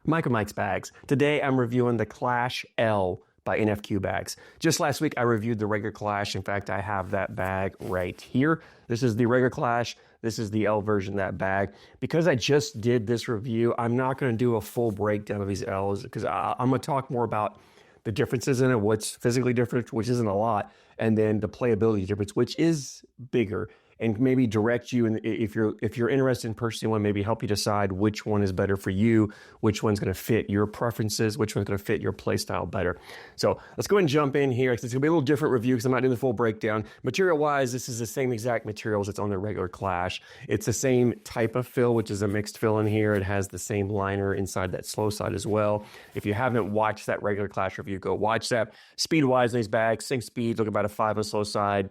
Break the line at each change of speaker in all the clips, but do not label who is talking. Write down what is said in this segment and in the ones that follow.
Michael Mike's Bags. Today I'm reviewing the Clash L by NFQ Bags. Just last week I reviewed the regular Clash. In fact, I have that bag right here. This is the regular Clash. This is the L version of that bag. Because I just did this review, I'm not going to do a full breakdown of these L's because I'm going to talk more about the differences in it, what's physically different, which isn't a lot, and then the playability difference, which is bigger, and maybe direct you. And if you're interested in purchasing one, maybe help you decide which one is better for you, which one's going to fit your preferences, which one's going to fit your play style better. So let's go ahead and jump in here. It's going to be a little different review because I'm not doing the full breakdown. Material-wise, this is the same exact materials that's on the regular Clash. It's the same type of fill, which is a mixed fill in here. It has the same liner inside that slow side as well. If you haven't watched that regular Clash review, go watch that. Speed-wise, in these bags, same speed, look about a 5 on the slow side,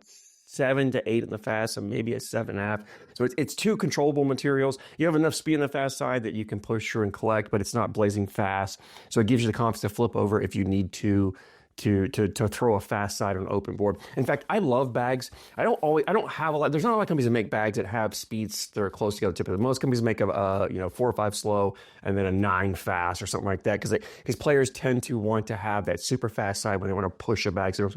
7 to 8 on the fast, so maybe a 7.5. So it's two controllable materials. You have enough speed on the fast side that you can push through and collect, but it's not blazing fast. So it gives you the confidence to flip over if you need to throw a fast side on an open board. In fact, I love bags. I don't have a lot. There's not a lot of companies that make bags that have speeds that are close together. Typically, most companies make a 4 or 5 slow and then a 9 fast or something like that because players tend to want to have that super fast side when they want to push a bag. So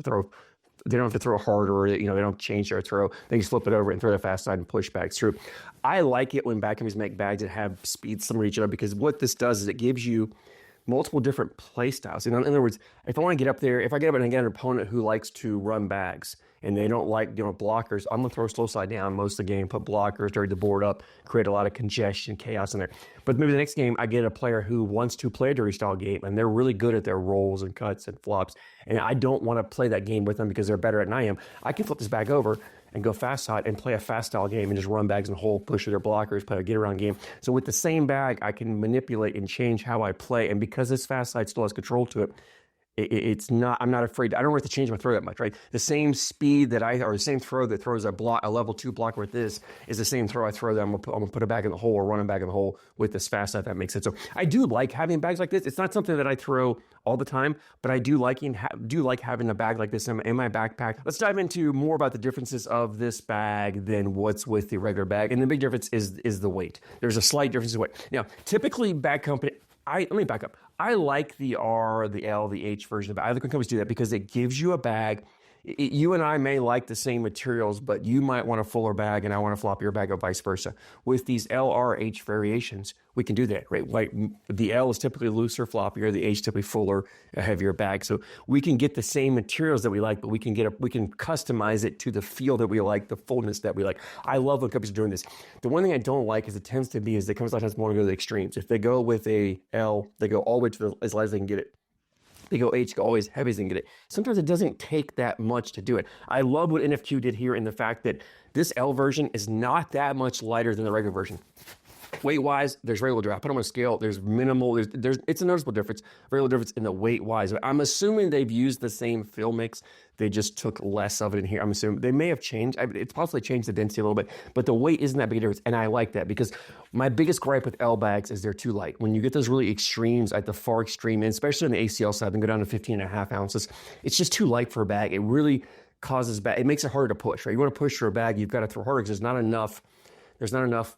they don't have to throw harder, or they don't change their throw. They just flip it over and throw the fast side and push bags through. I like it when bag companies make bags that have speeds similar to each other because what this does is it gives you multiple different play styles. In other words, if I want to get up there, if I get up and I get an opponent who likes to run bags and they don't like blockers, I'm going to throw slow side down most of the game, put blockers, dirty the board up, create a lot of congestion, chaos in there. But maybe the next game I get a player who wants to play a dirty style game and they're really good at their rolls and cuts and flops, and I don't want to play that game with them because they're better than I am. I can flip this bag over and go fast side and play a fast style game and just run bags in the hole, push their blockers, play a get around game. So with the same bag, I can manipulate and change how I play. And because this fast side still has control to it, I'm not afraid. I don't have to change my throw that much, right? The same speed or the same throw that throws a level 2 blocker with this is the same throw I throw that I'm gonna put a bag in the hole or run a bag in the hole with this fast side. That makes sense. So I do like having bags like this. It's not something that I throw all the time, but I do like having a bag like this in my backpack. Let's dive into more about the differences of this bag than what's with the regular bag. And the big difference is the weight. There's a slight difference in weight. Now, typically bag company, let me back up. I like the R, the L, the H version of the bag. Other companies do that because it gives you a bag. You and I may like the same materials, but you might want a fuller bag and I want a floppier bag or vice versa. With these L, R, H variations, we can do that, right? Like the L is typically looser, floppier, the H typically fuller, a heavier bag. So we can get the same materials that we like, but we can customize it to the feel that we like, the fullness that we like. I love when companies are doing this. The one thing I don't like is it tends to be is that companies a lot of times want to go to the extremes. If they go with a L, they go all the way to as light as they can get it. They go H, go always heavy as they can get it. Sometimes it doesn't take that much to do it. I love what NFQ did here in the fact that this L version is not that much lighter than the regular version. Weight-wise, there's very little drop. Put on a scale, there's minimal. It's a noticeable difference, very little difference in the weight-wise. I'm assuming they've used the same fill mix. They just took less of it in here. I'm assuming they may have changed. It's possibly changed the density a little bit, but the weight isn't that big a difference, and I like that because my biggest gripe with L bags is they're too light. When you get those really extremes at the far extreme, and especially on the ACL side, then go down to 15.5 ounces, it's just too light for a bag. It really causes it makes it harder to push, right? You want to push for a bag, you've got to throw harder because there's not enough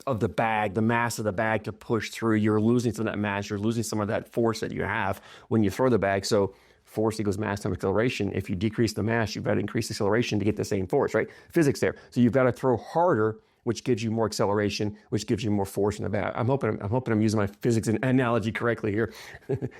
of the bag, the mass of the bag to push through. You're losing some of that mass. You're losing some of that force that you have when you throw the bag. So force equals mass times acceleration. If you decrease the mass, you've got to increase the acceleration to get the same force, right? Physics there. So you've got to throw harder, which gives you more acceleration, which gives you more force in the bag. I'm hoping I'm using my physics analogy correctly here.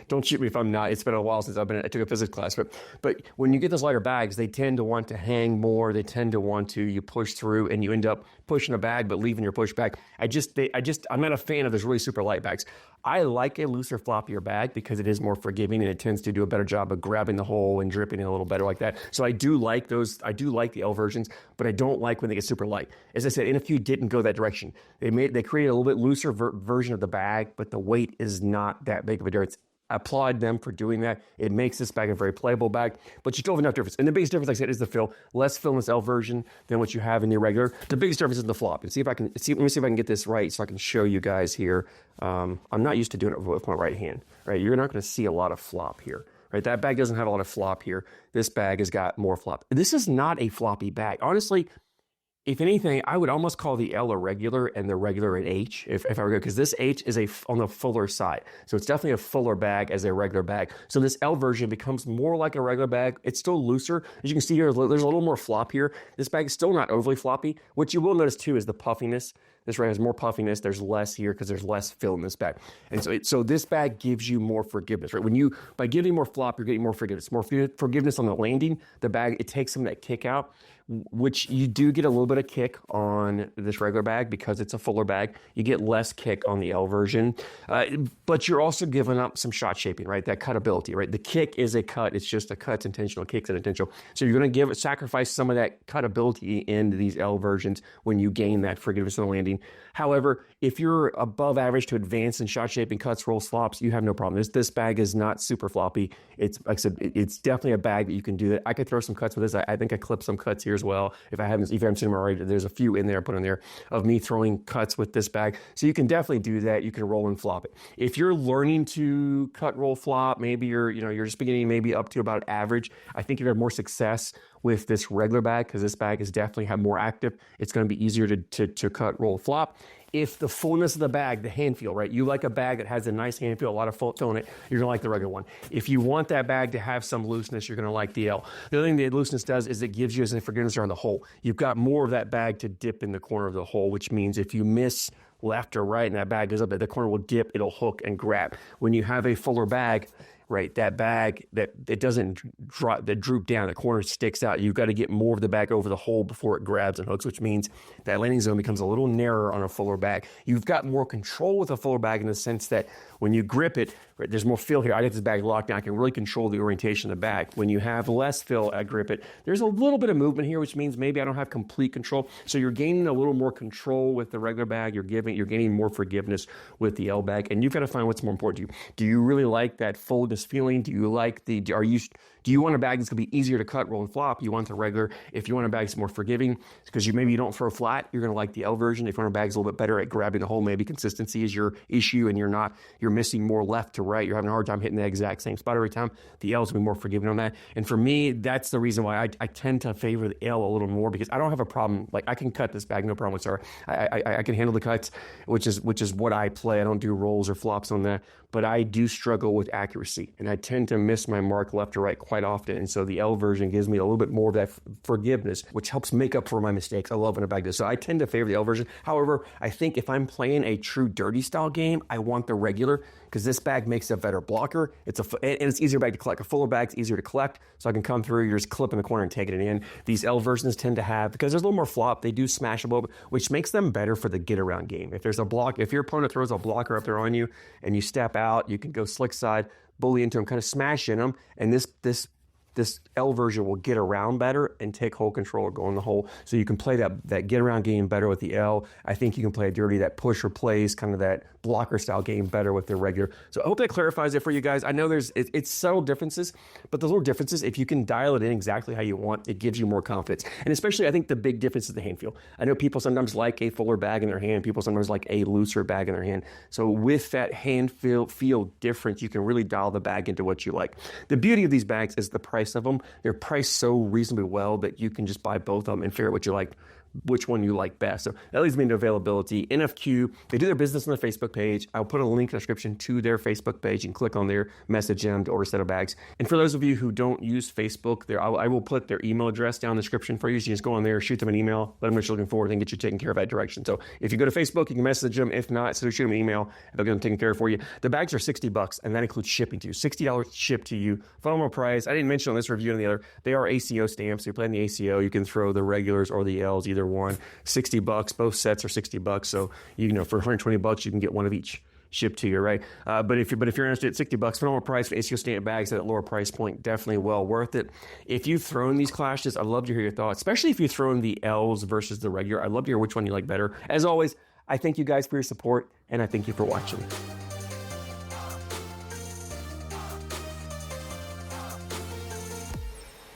Don't shoot me if I'm not. It's been a while since I took a physics class. But when you get those lighter bags, they tend to want to hang more. They tend to want to, you push through and you end up pushing a bag, but leaving your push back. I'm not a fan of those really super light bags. I like a looser, floppier bag because it is more forgiving and it tends to do a better job of grabbing the hole and dripping in a little better like that. So I do like those. I do like the L versions, but I don't like when they get super light. As I said, NFQ didn't go that direction. They created a little bit looser version of the bag, but the weight is not that big of a difference. I applaud them for doing that. It makes this bag a very playable bag, but you still have enough difference. And the biggest difference, like I said, is the fill. Less fill in this L version than what you have in the regular. The biggest difference is the flop. And let me see if I can get this right so I can show you guys here. I'm not used to doing it with my right hand, right? You're not going to see a lot of flop here, right? That bag doesn't have a lot of flop here. This bag has got more flop. This is not a floppy bag. Honestly, If anything, I would almost call the L a regular and the regular an H if I were because this H is on the fuller side. So it's definitely a fuller bag as a regular bag. So this L version becomes more like a regular bag. It's still looser. As you can see here, there's a little more flop here. This bag is still not overly floppy. What you will notice too is the puffiness. This right has more puffiness. There's less here because there's less fill in this bag. And so this bag gives you more forgiveness, right? By giving more flop, you're getting more forgiveness. More forgiveness on the landing. The bag, it takes some of that kick out, which you do get a little bit of kick on this regular bag because it's a fuller bag. You get less kick on the L version, but you're also giving up some shot shaping, right? That cutability, right? The kick is a cut. It's just a cut. It's intentional. Kick's intentional. So you're going to sacrifice some of that cutability in these L versions when you gain that forgiveness on the landing. However, if you're above average to advanced in shot shaping, cuts, rolls, flops, you have no problem. This bag is not super floppy. It's like I said, it's definitely a bag that you can do that. I could throw some cuts with this. I think I clipped some cuts here as well. If you haven't seen them already, there's a few in there, put in there of me throwing cuts with this bag. So you can definitely do that. You can roll and flop it. If you're learning to cut, roll, flop, maybe you're just beginning, maybe up to about average. I think you're gonna have more success with this regular bag because this bag is definitely more active. It's going to be easier to cut, roll, flop. If the fullness of the bag, the hand feel, right? You like a bag that has a nice hand feel, a lot of fill in it, you're going to like the regular one. If you want that bag to have some looseness, you're going to like the L. The other thing the looseness does is it gives you as a forgiveness around the hole. You've got more of that bag to dip in the corner of the hole, which means if you miss left or right and that bag goes up, the corner will dip, it'll hook and grab. When you have a fuller bag, right, that bag that it doesn't droop down, the corner sticks out. You've got to get more of the bag over the hole before it grabs and hooks, which means that landing zone becomes a little narrower on a fuller bag. You've got more control with a fuller bag in the sense that when you grip it, right, there's more feel here. I get this bag locked down. I can really control the orientation of the bag. When you have less feel, I grip it. There's a little bit of movement here, which means maybe I don't have complete control. So you're gaining a little more control with the regular bag. You're gaining more forgiveness with the L bag, and you've got to find what's more important to you. Do you really like that fullness feeling? Do you like do you want a bag that's going to be easier to cut, roll, and flop? You want the regular. If you want a bag that's more forgiving, because maybe you don't throw flat, you're going to like the L version. If you want a bag that's a little bit better at grabbing the hole, maybe consistency is your issue and you're missing more left to right. You're having a hard time hitting the exact same spot every time. The L is going to be more forgiving on that. And for me, that's the reason why I tend to favor the L a little more, because I don't have a problem. Like, I can cut this bag, no problem whatsoever. I can handle the cuts, which is what I play. I don't do rolls or flops on that, but I do struggle with accuracy, and I tend to miss my mark left or right quite often. And so the L version gives me a little bit more of that forgiveness, which helps make up for my mistakes. I love when a bag does. So I tend to favor the L version. However, I think if I'm playing a true dirty style game, I want the regular, because this bag makes a better blocker. And it's easier bag to collect. A fuller bag's easier to collect, so I can come through, you're just clipping the corner and taking it in. These L versions tend to have, because there's a little more flop, they do smash a little bit, which makes them better for the get around game. If there's a block, if your opponent throws a blocker up there on you and you step out, you can go slick side, bully into them, kind of smash in them, and this L version will get around better and take hole control or go in the hole. So you can play that get around game better with the L. I think you can play a dirty, that push or plays, kind of that blocker style game better with the regular. So I hope that clarifies it for you guys. I know it's subtle differences, but those little differences, if you can dial it in exactly how you want, it gives you more confidence. And especially, I think the big difference is the hand feel. I know people sometimes like a fuller bag in their hand. People sometimes like a looser bag in their hand. So with that hand feel difference, you can really dial the bag into what you like. The beauty of these bags is the price of them. They're priced so reasonably well that you can just buy both of them and figure out what you like, which one you like best. So that leads me into availability. NFQ, they do their business on their Facebook page. I'll put a link in the description to their Facebook page. You can click on there, message them to order a set of bags. And for those of you who don't use Facebook, I will put their email address down in the description for you. So you just go on there, shoot them an email, let them know what you're looking for, and get you taken care of that direction. So if you go to Facebook, you can message them. If not, so shoot them an email, and they'll get them taken care of for you. The bags are $60, and that includes shipping to you. $60 shipped to you. Phenomenal price. I didn't mention on this review and the other, they are ACO stamps. So you play in the ACO, you can throw the regulars or the Ls, either one. $60, both sets are $60. So for $120, you can get one of each shipped to you, right? But if you're interested at $60, phenomenal price for ACO stamp bags at a lower price point, definitely well worth it. If you've thrown these clashes, I'd love to hear your thoughts, especially if you've thrown the Ls versus the regular. I'd love to hear which one you like better. As always, I thank you guys for your support, and I thank you for watching.